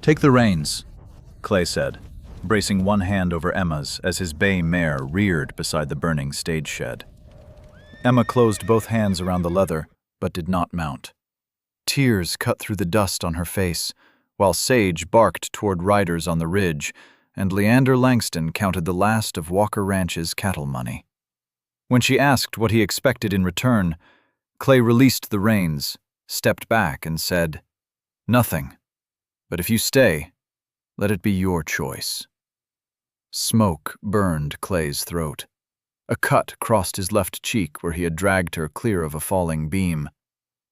"Take the reins," Clay said, bracing one hand over Emma's as his bay mare reared beside the burning stage shed. Emma closed both hands around the leather, but did not mount. Tears cut through the dust on her face, while Sage barked toward riders on the ridge, and Leander Langston counted the last of Walker Ranch's cattle money. When she asked what he expected in return, Clay released the reins, stepped back, and said, "Nothing. But if you stay, let it be your choice." Smoke burned Clay's throat. A cut crossed his left cheek where he had dragged her clear of a falling beam.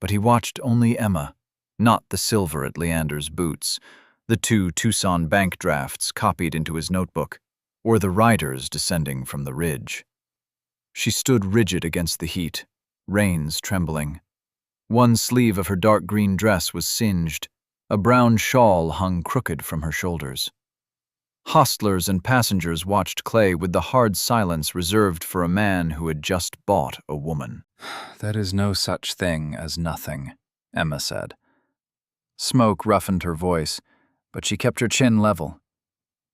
But he watched only Emma, not the silver at Leander's boots, the 2 Tucson bank drafts copied into his notebook, or the riders descending from the ridge. She stood rigid against the heat, reins trembling. One sleeve of her dark green dress was singed. A brown shawl hung crooked from her shoulders. Hostlers and passengers watched Clay with the hard silence reserved for a man who had just bought a woman. "There is no such thing as nothing," Emma said. Smoke roughened her voice, but she kept her chin level.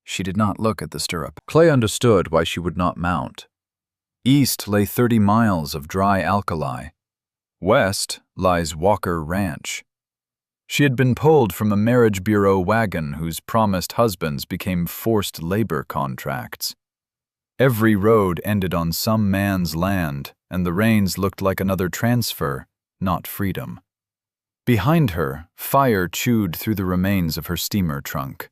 She did not look at the stirrup. Clay understood why she would not mount. East lay 30 miles of dry alkali. West lies Walker Ranch. She had been pulled from a marriage bureau wagon whose promised husbands became forced labor contracts. Every road ended on some man's land, and the Reins looked like another transfer, not freedom. Behind her, fire chewed through the remains of her steamer trunk.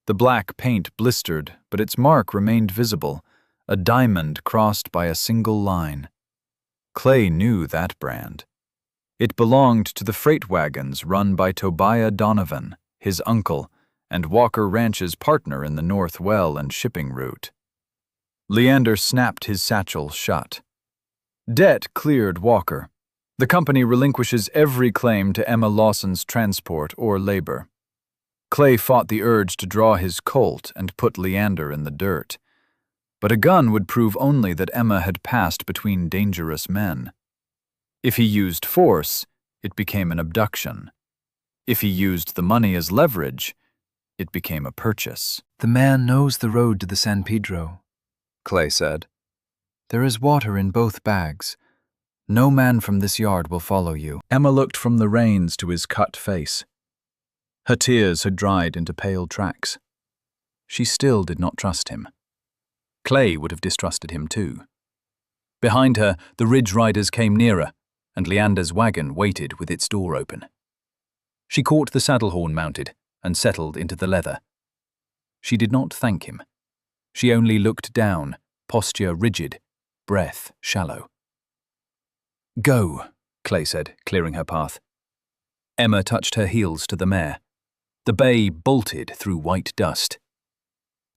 The black paint blistered, but its mark remained visible, a diamond crossed by a single line. Clay knew that brand. It belonged to the freight wagons run by Tobiah Donovan, his uncle, and Walker Ranch's partner in the North Well and shipping route. Leander snapped his satchel shut. Debt cleared Walker. The company relinquishes every claim to Emma Lawson's transport or labor. Clay fought the urge to draw his Colt and put Leander in the dirt. But a gun would prove only that Emma had passed between dangerous men. If he used force, it became an abduction. If he used the money as leverage, it became a purchase. "The man knows the road to the San Pedro," Clay said. "There is water in both bags. No man from this yard will follow you." Emma looked from the reins to his cut face. Her tears had dried into pale tracks. She still did not trust him. Clay would have distrusted him too. Behind her, the ridge riders came nearer, and Leander's wagon waited with its door open. She caught the saddle horn mounted and settled into the leather. She did not thank him. She only looked down, posture rigid, breath shallow. "Go," Clay said, clearing her path. Emma touched her heels to the mare. The bay bolted through white dust.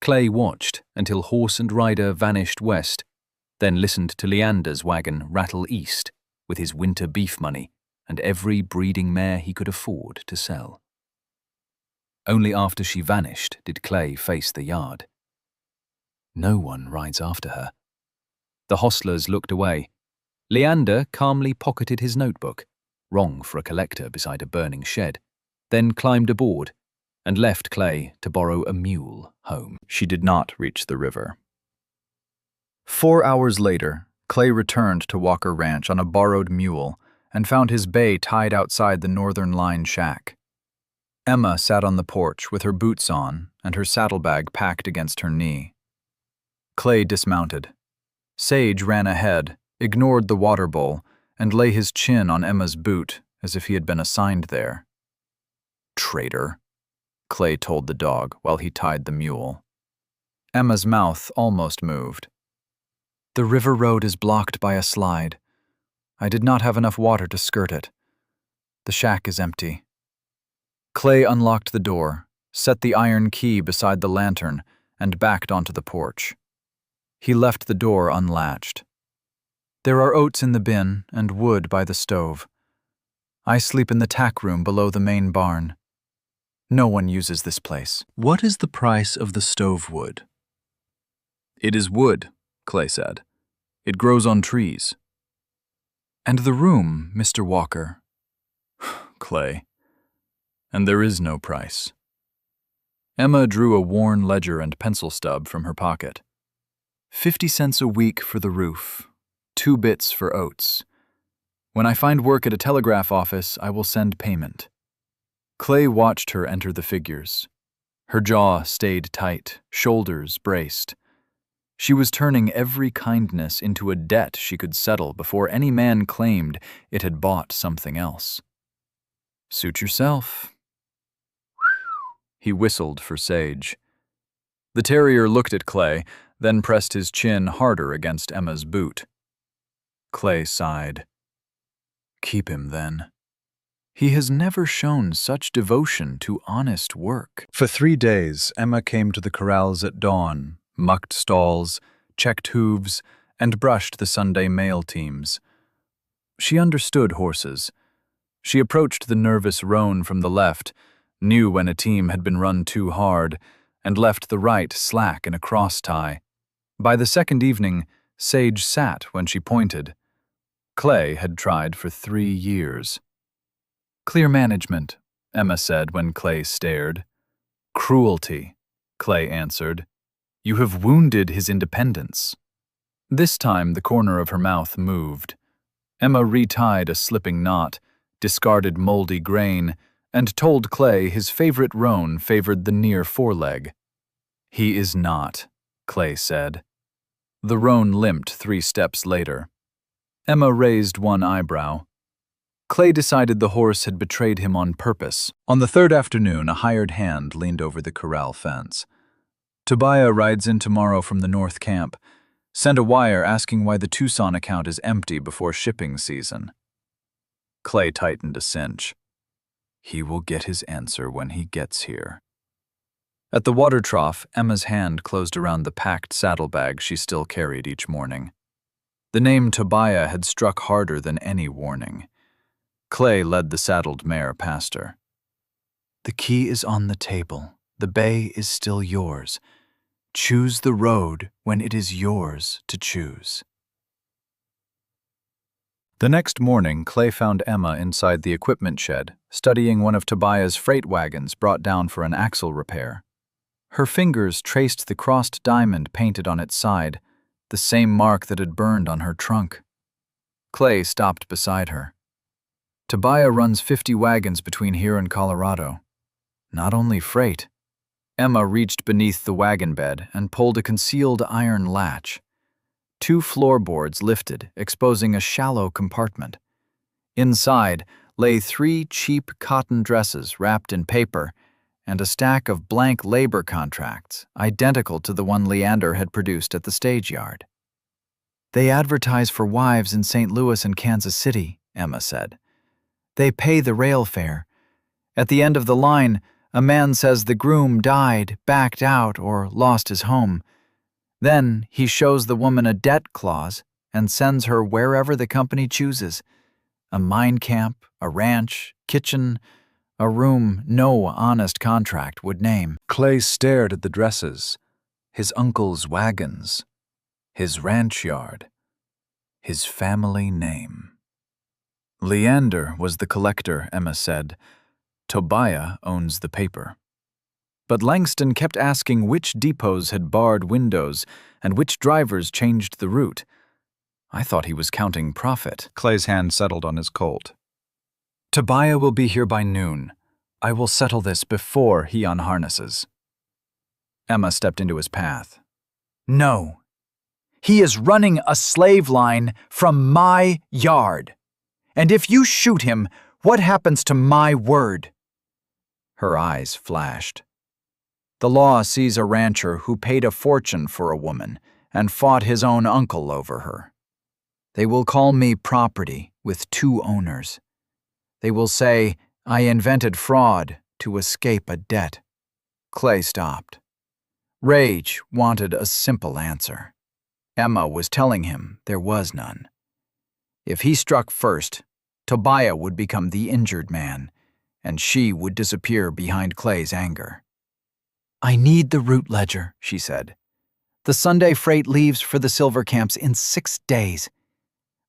Clay watched until horse and rider vanished west, then listened to Leander's wagon rattle east with his winter beef money and every breeding mare he could afford to sell. Only after she vanished did Clay face the yard. No one rides after her. The hostlers looked away. Leander calmly pocketed his notebook, wrong for a collector beside a burning shed, then climbed aboard and left Clay to borrow a mule home. She did not reach the river. 4 hours later, Clay returned to Walker Ranch on a borrowed mule and found his bay tied outside the Northern Line shack. Emma sat on the porch with her boots on and her saddlebag packed against her knee. Clay dismounted. Sage ran ahead, ignored the water bowl, and lay his chin on Emma's boot as if he had been assigned there. "Traitor," Clay told the dog while he tied the mule. Emma's mouth almost moved. "The river road is blocked by a slide. I did not have enough water to skirt it. The shack is empty." Clay unlocked the door, set the iron key beside the lantern, and backed onto the porch. He left the door unlatched. "There are oats in the bin and wood by the stove. I sleep in the tack room below the main barn. No one uses this place." "What is the price of the stove wood?" "It is wood," Clay said. "It grows on trees." "And the room, Mr. Walker?" "Clay. And there is no price." Emma drew a worn ledger and pencil stub from her pocket. 50 cents a week for the roof, 2 bits for oats. When I find work at a telegraph office, I will send payment. Clay watched her enter the figures. Her jaw stayed tight, shoulders braced. She was turning every kindness into a debt she could settle before any man claimed it had bought something else. Suit yourself. He whistled for Sage. The terrier looked at Clay, then pressed his chin harder against Emma's boot. Clay sighed. Keep him, then. He has never shown such devotion to honest work. For 3 days, Emma came to the corrals at dawn, mucked stalls, checked hooves, and brushed the Sunday mail teams. She understood horses. She approached the nervous roan from the left, knew when a team had been run too hard, and left the right slack in a cross tie. By the second evening, Sage sat when she pointed. Clay had tried for 3 years. Clear management, Emma said when Clay stared. Cruelty, Clay answered. You have wounded his independence. This time the corner of her mouth moved. Emma retied a slipping knot, discarded moldy grain, and told Clay his favorite roan favored the near foreleg. He is not, Clay said. The roan limped 3 steps later. Emma raised one eyebrow. Clay decided the horse had betrayed him on purpose. On the 3rd afternoon, a hired hand leaned over the corral fence. Tobiah rides in tomorrow from the North Camp. Send a wire asking why the Tucson account is empty before shipping season. Clay tightened a cinch. He will get his answer when he gets here. At the water trough, Emma's hand closed around the packed saddlebag she still carried each morning. The name Tobiah had struck harder than any warning. Clay led the saddled mare past her. The key is on the table. The bay is still yours. Choose the road when it is yours to choose. The next morning, Clay found Emma inside the equipment shed, studying one of Tobiah's freight wagons brought down for an axle repair. Her fingers traced the crossed diamond painted on its side, the same mark that had burned on her trunk. Clay stopped beside her. Tobiah runs 50 wagons between here and Colorado. Not only freight. Emma reached beneath the wagon bed and pulled a concealed iron latch. 2 floorboards lifted, exposing a shallow compartment. Inside lay 3 cheap cotton dresses wrapped in paper and a stack of blank labor contracts, identical to the one Leander had produced at the stage yard. They advertise for wives in St. Louis and Kansas City, Emma said. They pay the rail fare. At the end of the line, a man says the groom died, backed out, or lost his home. Then he shows the woman a debt clause and sends her wherever the company chooses. A mine camp, a ranch, kitchen, a room no honest contract would name. Clay stared at the dresses, his uncle's wagons, his ranch yard, his family name. Leander was the collector, Emma said. Tobiah owns the paper. But Langston kept asking which depots had barred windows and which drivers changed the route. I thought he was counting profit. Clay's hand settled on his Colt. Tobiah will be here by noon. I will settle this before he unharnesses. Emma stepped into his path. No. He is running a slave line from my yard. And if you shoot him, what happens to my word? Her eyes flashed. The law sees a rancher who paid a fortune for a woman and fought his own uncle over her. They will call me property with 2 owners. They will say I invented fraud to escape a debt. Clay stopped. Rage wanted a simple answer. Emma was telling him there was none. If he struck first, Tobiah would become the injured man, and she would disappear behind Clay's anger. I need the route ledger, she said. The Sunday freight leaves for the silver camps in 6 days.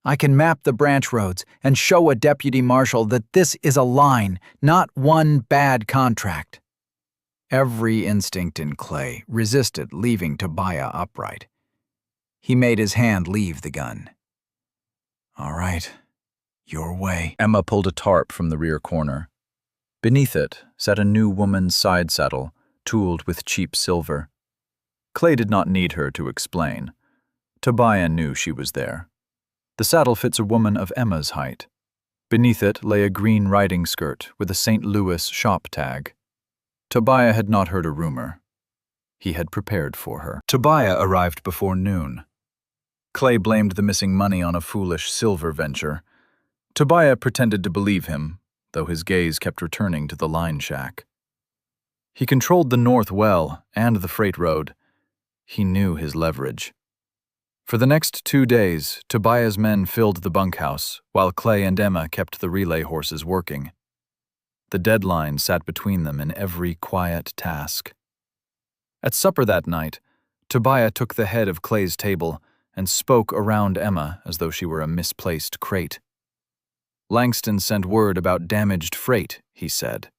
I can map the branch roads and show a deputy marshal that this is a line, not one bad contract. Every instinct in Clay resisted leaving Tobiah upright. He made his hand leave the gun. "All right, your way." Emma pulled a tarp from the rear corner. Beneath it sat a new woman's side saddle, tooled with cheap silver. Clay did not need her to explain. Tobiah knew she was there. The saddle fits a woman of Emma's height. Beneath it lay a green riding skirt with a St. Louis shop tag. Tobiah had not heard a rumor. He had prepared for her. Tobiah arrived before noon. Clay blamed the missing money on a foolish silver venture. Tobiah pretended to believe him, though his gaze kept returning to the line shack. He controlled the north well and the freight road. He knew his leverage. For the next 2 days, Tobiah's men filled the bunkhouse, while Clay and Emma kept the relay horses working. The deadline sat between them in every quiet task. At supper that night, Tobiah took the head of Clay's table and spoke around Emma as though she were a misplaced crate. "Langston sent word about damaged freight," he said.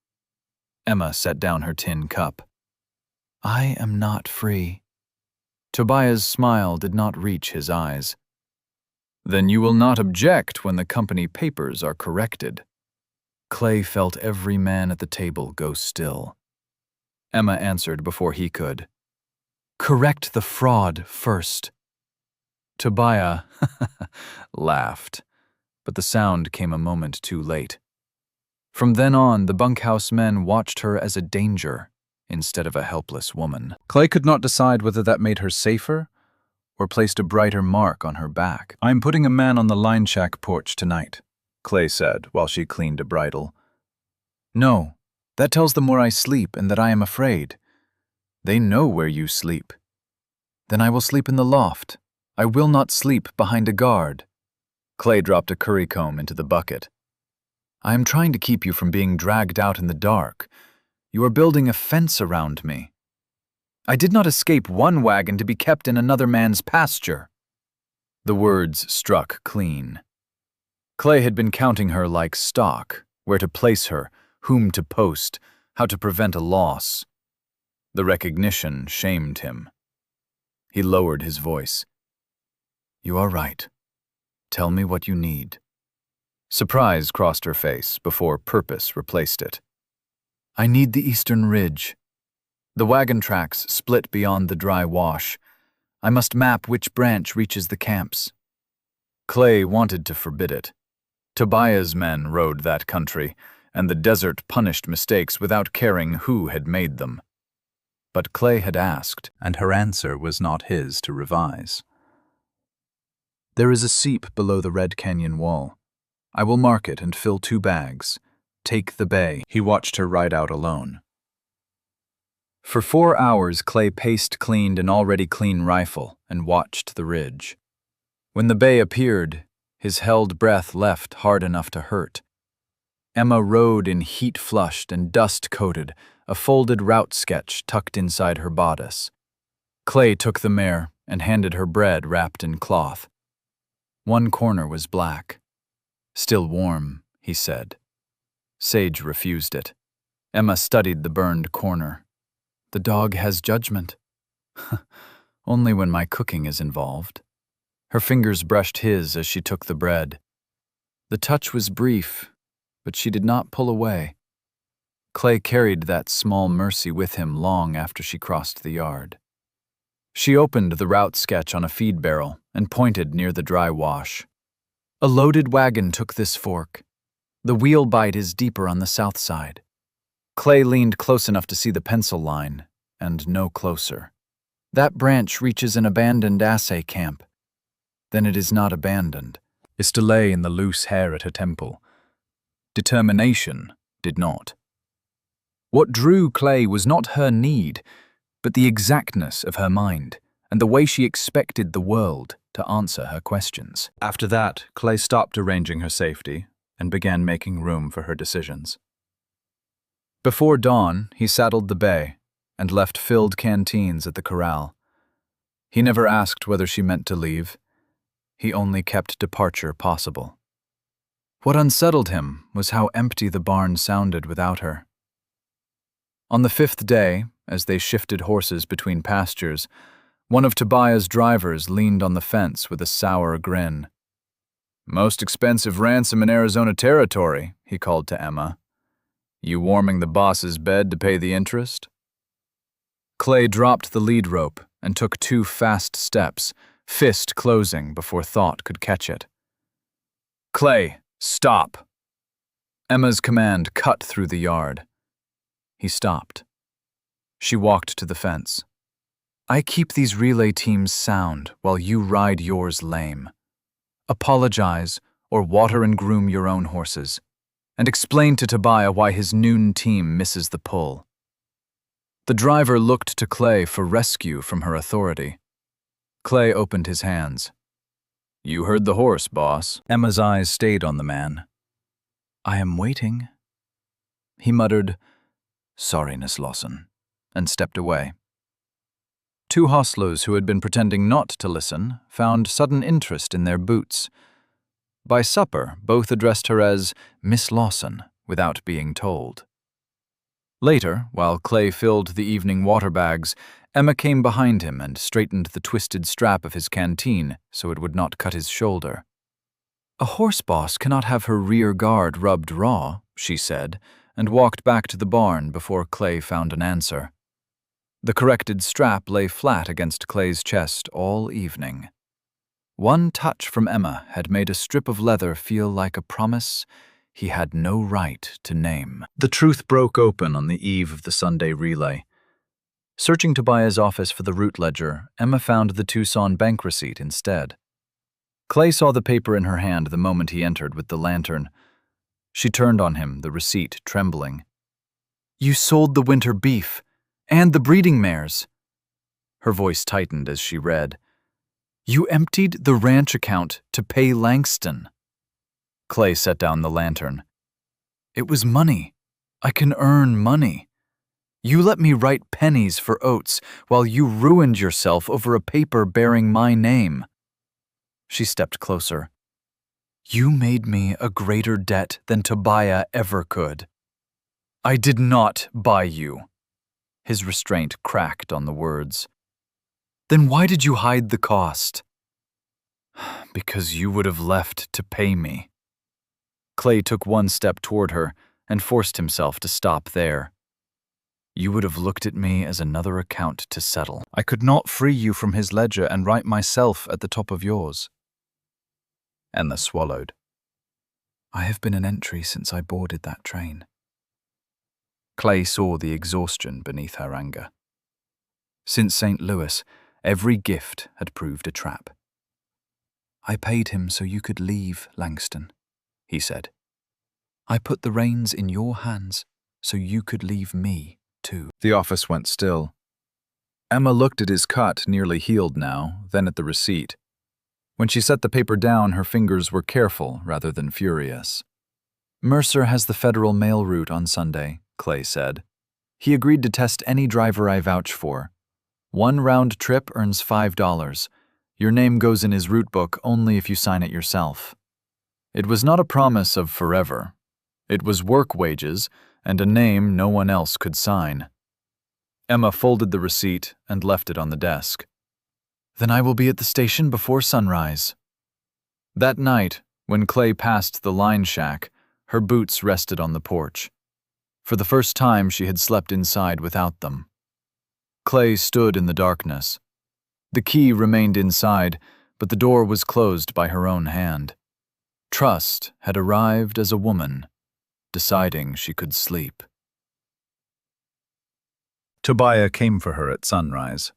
Emma set down her tin cup. "I am not free." Tobiah's smile did not reach his eyes. "Then you will not object when the company papers are corrected." Clay felt every man at the table go still. Emma answered before he could. "Correct the fraud first." Tobiah laughed, but the sound came a moment too late. From then on, the bunkhouse men watched her as a danger instead of a helpless woman. Clay could not decide whether that made her safer or placed a brighter mark on her back. "I'm putting a man on the line shack porch tonight," Clay said while she cleaned a bridle. "No, that tells them where I sleep and that I am afraid. They know where you sleep." "Then I will sleep in the loft. I will not sleep behind a guard." Clay dropped a currycomb into the bucket. "I am trying to keep you from being dragged out in the dark. You are building a fence around me. I did not escape one wagon to be kept in another man's pasture." The words struck clean. Clay had been counting her like stock, where to place her, whom to post, how to prevent a loss. The recognition shamed him. He lowered his voice. "You are right. Tell me what you need." Surprise crossed her face before purpose replaced it. "I need the eastern ridge. The wagon tracks split beyond the dry wash. I must map which branch reaches the camps." Clay wanted to forbid it. Tobiah's men rode that country, and the desert punished mistakes without caring who had made them. But Clay had asked, and her answer was not his to revise. "There is a seep below the Red Canyon wall. I will mark it and fill 2 bags. Take the bay." He watched her ride out alone. For 4 hours, Clay paced cleaned an already clean rifle and watched the ridge. When the bay appeared, his held breath left hard enough to hurt. Emma rode in heat-flushed and dust-coated, a folded route sketch tucked inside her bodice. Clay took the mare and handed her bread wrapped in cloth. One corner was black. "Still warm," he said. Sage refused it. Emma studied the burned corner. "The dog has judgment." "Only when my cooking is involved." Her fingers brushed his as she took the bread. The touch was brief, but she did not pull away. Clay carried that small mercy with him long after she crossed the yard. She opened the route sketch on a feed barrel and pointed near the dry wash. "A loaded wagon took this fork. The wheel bite is deeper on the south side." Clay leaned close enough to see the pencil line, and no closer. "That branch reaches an abandoned assay camp." "Then it is not abandoned." A delay in the loose hair at her temple. Determination did not. What drew Clay was not her need, but the exactness of her mind and the way she expected the world to answer her questions. After that, Clay stopped arranging her safety and began making room for her decisions. Before dawn, he saddled the bay and left filled canteens at the corral. He never asked whether she meant to leave. He only kept departure possible. What unsettled him was how empty the barn sounded without her. On the 5th day, as they shifted horses between pastures, one of Tobiah's drivers leaned on the fence with a sour grin. "Most expensive ransom in Arizona territory," he called to Emma. "You warming the boss's bed to pay the interest?" Clay dropped the lead rope and took 2 fast steps, fist closing before thought could catch it. "Clay, stop!" Emma's command cut through the yard. He stopped. She walked to the fence. "I keep these relay teams sound while you ride yours lame. Apologize or water and groom your own horses, and explain to Tobiah why his noon team misses the pull." The driver looked to Clay for rescue from her authority. Clay opened his hands. "You heard the horse, boss." Emma's eyes stayed on the man. "I am waiting." He muttered, "Sorry, Miss Lawson," and stepped away. 2 hostlers who had been pretending not to listen found sudden interest in their boots. By supper, both addressed her as Miss Lawson without being told. Later, while Clay filled the evening water bags, Emma came behind him and straightened the twisted strap of his canteen so it would not cut his shoulder. "A horse boss cannot have her rear guard rubbed raw," she said, and walked back to the barn before Clay found an answer. The corrected strap lay flat against Clay's chest all evening. One touch from Emma had made a strip of leather feel like a promise he had no right to name. The truth broke open on the eve of the Sunday relay. Searching Tobiah's office for the route ledger, Emma found the Tucson bank receipt instead. Clay saw the paper in her hand the moment he entered with the lantern. She turned on him, the receipt trembling. "You sold the winter beef, and the breeding mares." Her voice tightened as she read. "You emptied the ranch account to pay Langston." Clay set down the lantern. "It was money. I can earn money. You let me write pennies for oats while you ruined yourself over a paper bearing my name." She stepped closer. "You made me a greater debt than Tobiah ever could." "I did not buy you." His restraint cracked on the words. "Then why did you hide the cost?" "Because you would have left to pay me." Clay took 1 step toward her and forced himself to stop there. "You would have looked at me as another account to settle. I could not free you from his ledger and write myself at the top of yours." Emma swallowed. "I have been an entry since I boarded that train." Clay saw the exhaustion beneath her anger. Since St. Louis, every gift had proved a trap. "I paid him so you could leave, Langston," he said. "I put the reins in your hands so you could leave me, too." The office went still. Emma looked at his cut, nearly healed now, then at the receipt. When she set the paper down, her fingers were careful rather than furious. "Mercer has the federal mail route on Sunday," Clay said. "He agreed to test any driver I vouch for. 1 round trip earns $5. Your name goes in his route book only if you sign it yourself." It was not a promise of forever. It was work wages and a name no one else could sign. Emma folded the receipt and left it on the desk. "Then I will be at the station before sunrise." That night, when Clay passed the line shack, her boots rested on the porch. For the first time, she had slept inside without them. Clay stood in the darkness. The key remained inside, but the door was closed by her own hand. Trust had arrived as a woman, deciding she could sleep. Tobiah came for her at sunrise.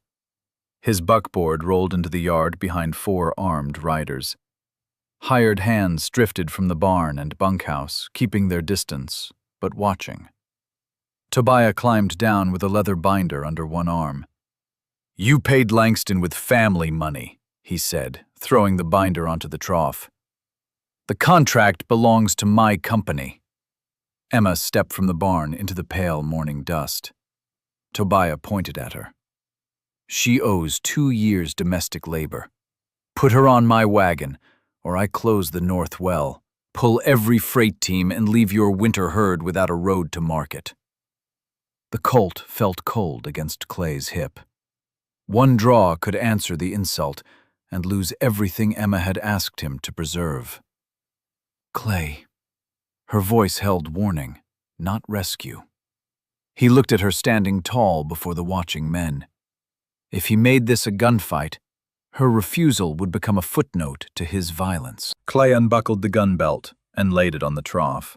His buckboard rolled into the yard behind 4 armed riders. Hired hands drifted from the barn and bunkhouse, keeping their distance, but watching. Tobiah climbed down with a leather binder under one arm. "You paid Langston with family money," he said, throwing the binder onto the trough. "The contract belongs to my company." Emma stepped from the barn into the pale morning dust. Tobiah pointed at her. "She owes 2 years domestic labor. Put her on my wagon, or I close the north well, pull every freight team, and leave your winter herd without a road to market." The colt felt cold against Clay's hip. One draw could answer the insult and lose everything Emma had asked him to preserve. Clay. Her voice held warning, not rescue. He looked at her standing tall before the watching men. If he made this a gunfight, her refusal would become a footnote to his violence. Clay unbuckled the gun belt and laid it on the trough.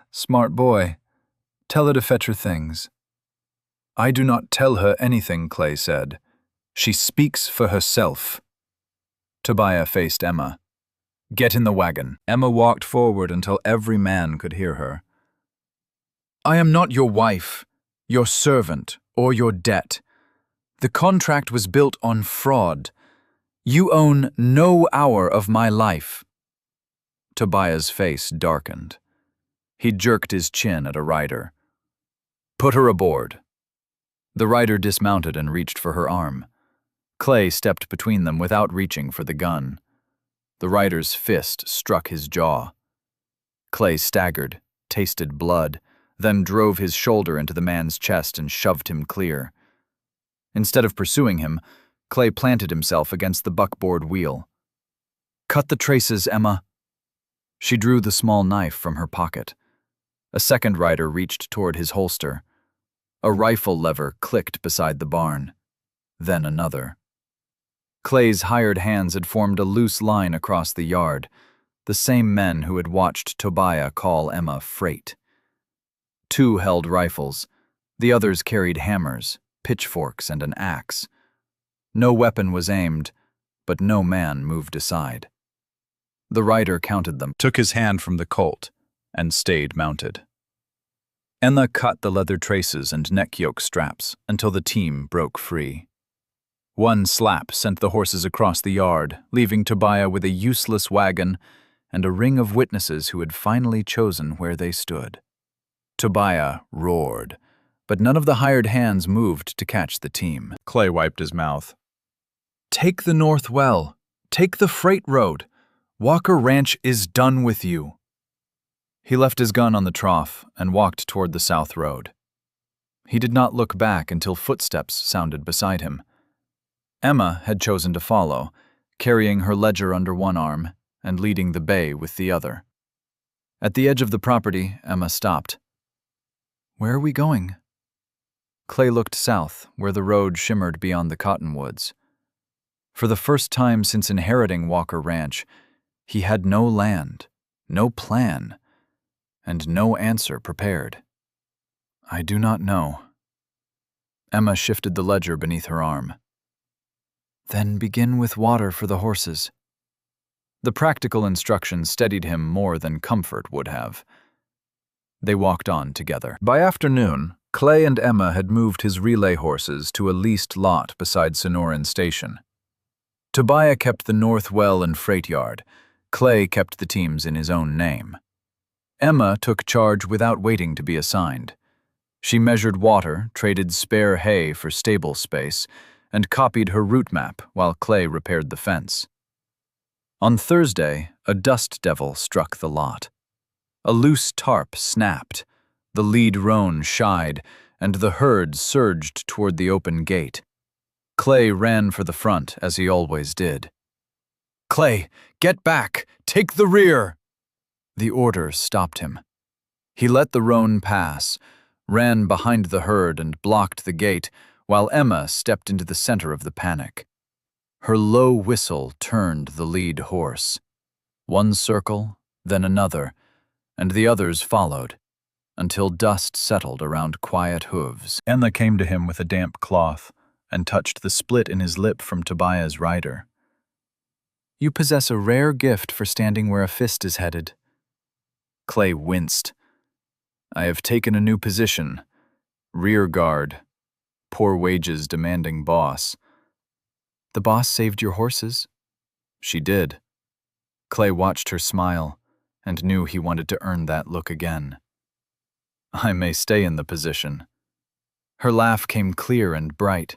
Smart boy. Tell her to fetch her things. I do not tell her anything, Clay said. She speaks for herself. Tobiah faced Emma. Get in the wagon. Emma walked forward until every man could hear her. I am not your wife, your servant, or your debt. The contract was built on fraud. You own no hour of my life. Tobiah's face darkened. He jerked his chin at a rider. Put her aboard. The rider dismounted and reached for her arm. Clay stepped between them without reaching for the gun. The rider's fist struck his jaw. Clay staggered, tasted blood, then drove his shoulder into the man's chest and shoved him clear. Instead of pursuing him, Clay planted himself against the buckboard wheel. Cut the traces, Emma. She drew the small knife from her pocket. A second rider reached toward his holster. A rifle lever clicked beside the barn. Then another. Clay's hired hands had formed a loose line across the yard, the same men who had watched Tobiah call Emma freight. Two held rifles. The others carried hammers, pitchforks, and an axe. No weapon was aimed, but no man moved aside. The rider counted them, took his hand from the colt, and stayed mounted. Emma cut the leather traces and neck yoke straps until the team broke free. One slap sent the horses across the yard, leaving Tobiah with a useless wagon and a ring of witnesses who had finally chosen where they stood. Tobiah roared, but none of the hired hands moved to catch the team. Clay wiped his mouth. Take the north well. Take the freight road. Walker Ranch is done with you. He left his gun on the trough and walked toward the south road. He did not look back until footsteps sounded beside him. Emma had chosen to follow, carrying her ledger under one arm and leading the bay with the other. At the edge of the property, Emma stopped. Where are we going? Clay looked south, where the road shimmered beyond the cottonwoods. For the first time since inheriting Walker Ranch, he had no land, no plan, and no answer prepared. I do not know. Emma shifted the ledger beneath her arm. Then begin with water for the horses. The practical instructions steadied him more than comfort would have. They walked on together. By afternoon, Clay and Emma had moved his relay horses to a leased lot beside Sonoran Station. Tobiah kept the north well and freight yard. Clay kept the teams in his own name. Emma took charge without waiting to be assigned. She measured water, traded spare hay for stable space, and copied her route map while Clay repaired the fence. On Thursday, a dust devil struck the lot. A loose tarp snapped, the lead roan shied, and the herd surged toward the open gate. Clay ran for the front, as he always did. Clay, get back! Take the rear! The order stopped him. He let the roan pass, ran behind the herd and blocked the gate, while Emma stepped into the center of the panic. Her low whistle turned the lead horse. One circle, then another, and the others followed, until dust settled around quiet hooves. Emma came to him with a damp cloth and touched the split in his lip from Tobiah's rider. You possess a rare gift for standing where a fist is headed. Clay winced. I have taken a new position. Rear guard. Poor wages demanding boss. The boss saved your horses? She did. Clay watched her smile and knew he wanted to earn that look again. I may stay in the position. Her laugh came clear and bright.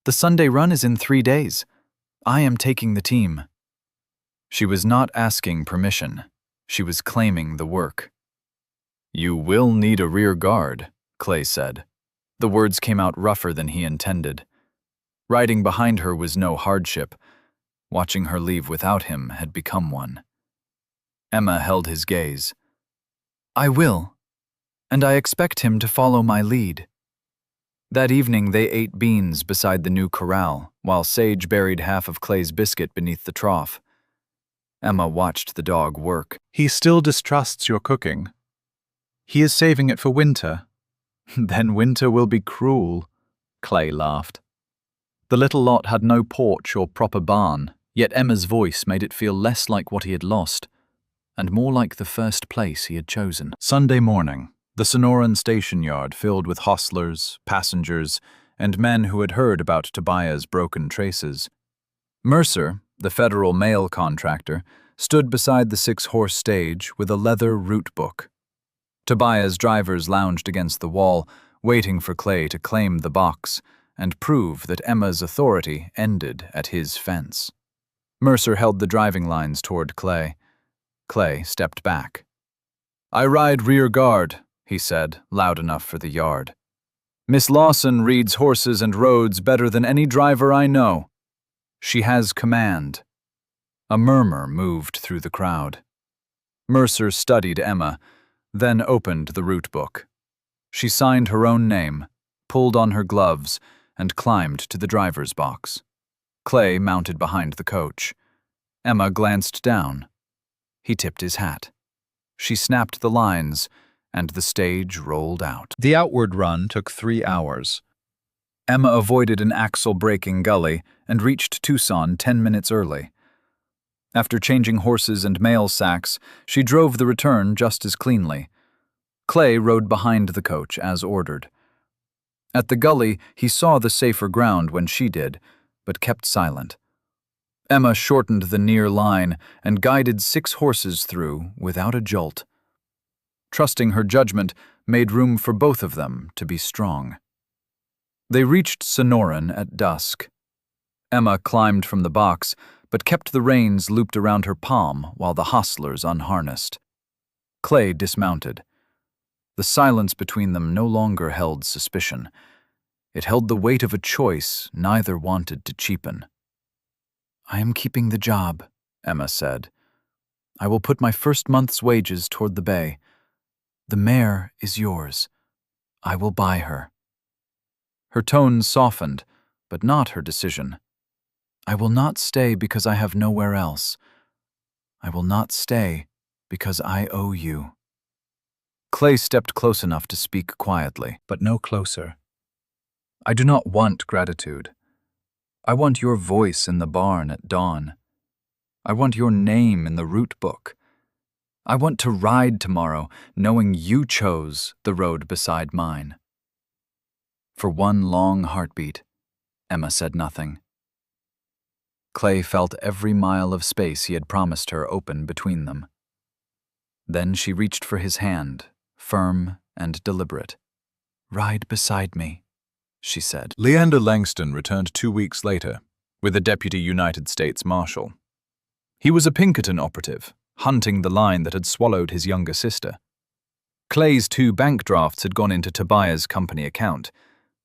The Sunday run is in 3 days. I am taking the team. She was not asking permission. She was claiming the work. "You will need a rear guard," Clay said. The words came out rougher than he intended. Riding behind her was no hardship. Watching her leave without him had become one. Emma held his gaze. "I will, and I expect him to follow my lead." That evening they ate beans beside the new corral, while Sage buried half of Clay's biscuit beneath the trough. Emma watched the dog work. "He still distrusts your cooking. He is saving it for winter." "Then winter will be cruel," Clay laughed. The little lot had no porch or proper barn, yet Emma's voice made it feel less like what he had lost, and more like the first place he had chosen. Sunday morning, the Sonoran station yard filled with hostlers, passengers, and men who had heard about Tobiah's broken traces. Mercer, the federal mail contractor, stood beside the 6-horse stage with a leather route book. Tobiah's drivers lounged against the wall, waiting for Clay to claim the box and prove that Emma's authority ended at his fence. Mercer held the driving lines toward Clay. Clay stepped back. "I ride rear guard," he said, loud enough for the yard. "Miss Lawson reads horses and roads better than any driver I know. She has command." A murmur moved through the crowd. Mercer studied Emma, then opened the route book. She signed her own name, pulled on her gloves, and climbed to the driver's box. Clay mounted behind the coach. Emma glanced down. He tipped his hat. She snapped the lines, and the stage rolled out. The outward run took 3 hours. Emma avoided an axle-breaking gully and reached Tucson 10 minutes early. After changing horses and mail sacks, she drove the return just as cleanly. Clay rode behind the coach as ordered. At the gully, he saw the safer ground when she did, but kept silent. Emma shortened the near line and guided 6 horses through without a jolt. Trusting her judgment made room for both of them to be strong. They reached Sonoran at dusk. Emma climbed from the box, but kept the reins looped around her palm while the hostlers unharnessed. Clay dismounted. The silence between them no longer held suspicion. It held the weight of a choice neither wanted to cheapen. "I am keeping the job," Emma said. "I will put my first month's wages toward the bay. The mare is yours. I will buy her." Her tone softened, but not her decision. "I will not stay because I have nowhere else. I will not stay because I owe you." Clay stepped close enough to speak quietly, but no closer. "I do not want gratitude. I want your voice in the barn at dawn. I want your name in the route book. I want to ride tomorrow, knowing you chose the road beside mine." For one long heartbeat, Emma said nothing. Clay felt every mile of space he had promised her open between them. Then she reached for his hand, firm and deliberate. "Ride beside me," she said. Leander Langston returned 2 weeks later, with a deputy United States Marshal. He was a Pinkerton operative, hunting the line that had swallowed his younger sister. Clay's 2 bank drafts had gone into Tobiah's company account.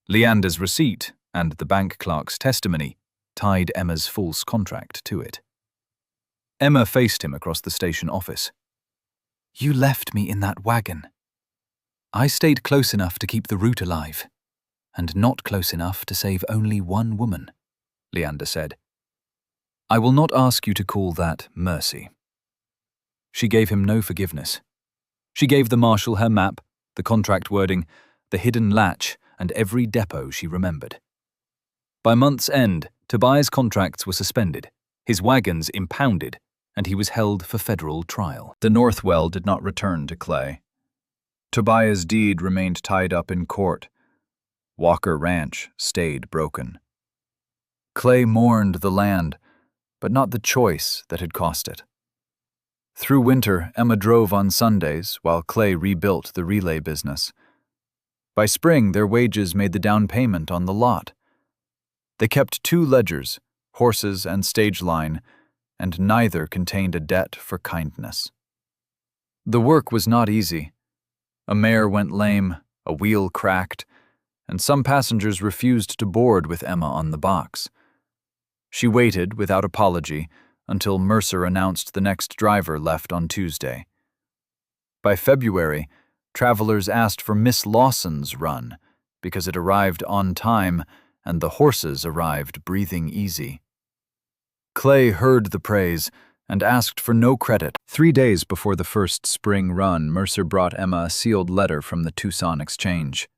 Leander's receipt and the bank clerk's testimony tied Emma's false contract to it. Emma faced him across the station office. "You left me in that wagon. I stayed close enough to keep the route alive, and not close enough to save only one woman," Leander said. "I will not ask you to call that mercy." She gave him no forgiveness. She gave the marshal her map, the contract wording, the hidden latch, and every depot she remembered. By month's end, Tobiah's contracts were suspended, his wagons impounded, and he was held for federal trial. The Northwell did not return to Clay. Tobiah's deed remained tied up in court. Walker Ranch stayed broken. Clay mourned the land, but not the choice that had cost it. Through winter, Emma drove on Sundays while Clay rebuilt the relay business. By spring, their wages made the down payment on the lot. They kept 2 ledgers, horses and stage line, and neither contained a debt for kindness. The work was not easy. A mare went lame, a wheel cracked, and some passengers refused to board with Emma on the box. She waited without apology until Mercer announced the next driver left on Tuesday. By February, travelers asked for Miss Lawson's run because it arrived on time and the horses arrived breathing easy. Clay heard the praise and asked for no credit. 3 days before the first spring run, Mercer brought Emma a sealed letter from the Tucson Exchange.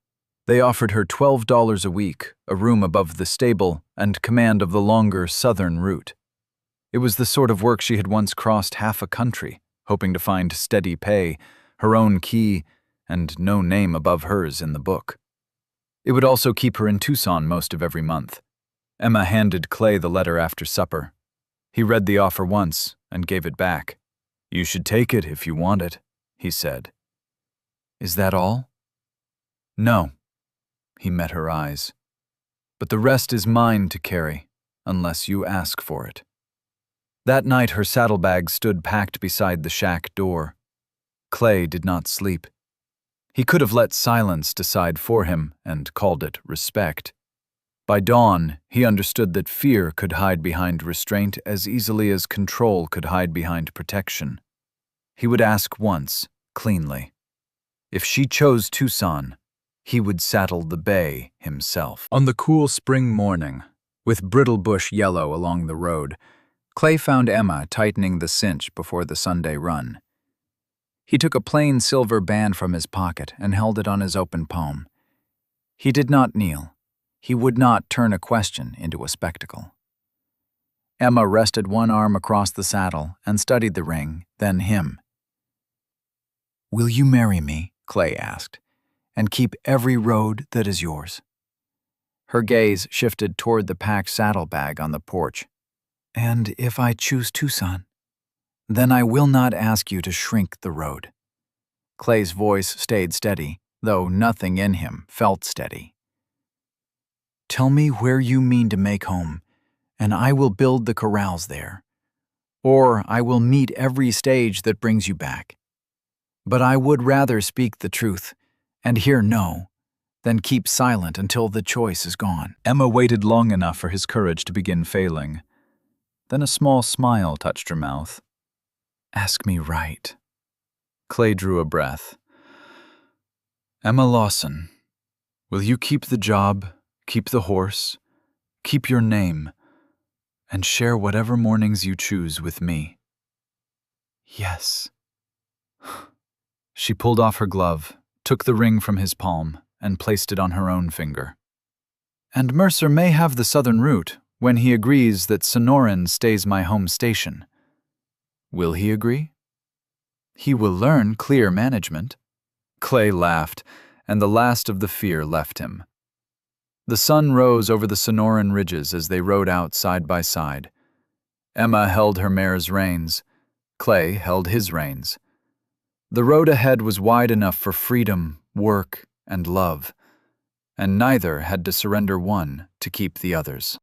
They offered her $12 a week, a room above the stable, and command of the longer southern route. It was the sort of work she had once crossed half a country, hoping to find steady pay, her own key, and no name above hers in the book. It would also keep her in Tucson most of every month. Emma handed Clay the letter after supper. He read the offer once and gave it back. "You should take it if you want it," he said. "Is that all?" "No." He met her eyes. "But the rest is mine to carry, unless you ask for it." That night her saddlebag stood packed beside the shack door. Clay did not sleep. He could have let silence decide for him and called it respect. By dawn, he understood that fear could hide behind restraint as easily as control could hide behind protection. He would ask once, cleanly. If she chose Tucson, he would saddle the bay himself. On the cool spring morning, with brittle bush yellow along the road, Clay found Emma tightening the cinch before the Sunday run. He took a plain silver band from his pocket and held it on his open palm. He did not kneel. He would not turn a question into a spectacle. Emma rested one arm across the saddle and studied the ring, then him. "Will you marry me?" Clay asked, "and keep every road that is yours?" Her gaze shifted toward the packed saddlebag on the porch. "And if I choose Tucson? Then I will not ask you to shrink the road." Clay's voice stayed steady, though nothing in him felt steady. "Tell me where you mean to make home, and I will build the corrals there. Or I will meet every stage that brings you back. But I would rather speak the truth and hear no than keep silent until the choice is gone." Emma waited long enough for his courage to begin failing. Then a small smile touched her mouth. "Ask me right." Clay drew a breath. "Emma Lawson, will you keep the job, keep the horse, keep your name, and share whatever mornings you choose with me?" "Yes." She pulled off her glove, took the ring from his palm, and placed it on her own finger. "And Mercer may have the southern route when he agrees that Sonoran stays my home station. Will he agree? He will learn clear management." Clay laughed, and the last of the fear left him. The sun rose over the Sonoran ridges as they rode out side by side. Emma held her mare's reins. Clay held his reins. The road ahead was wide enough for freedom, work, and love, and neither had to surrender one to keep the others.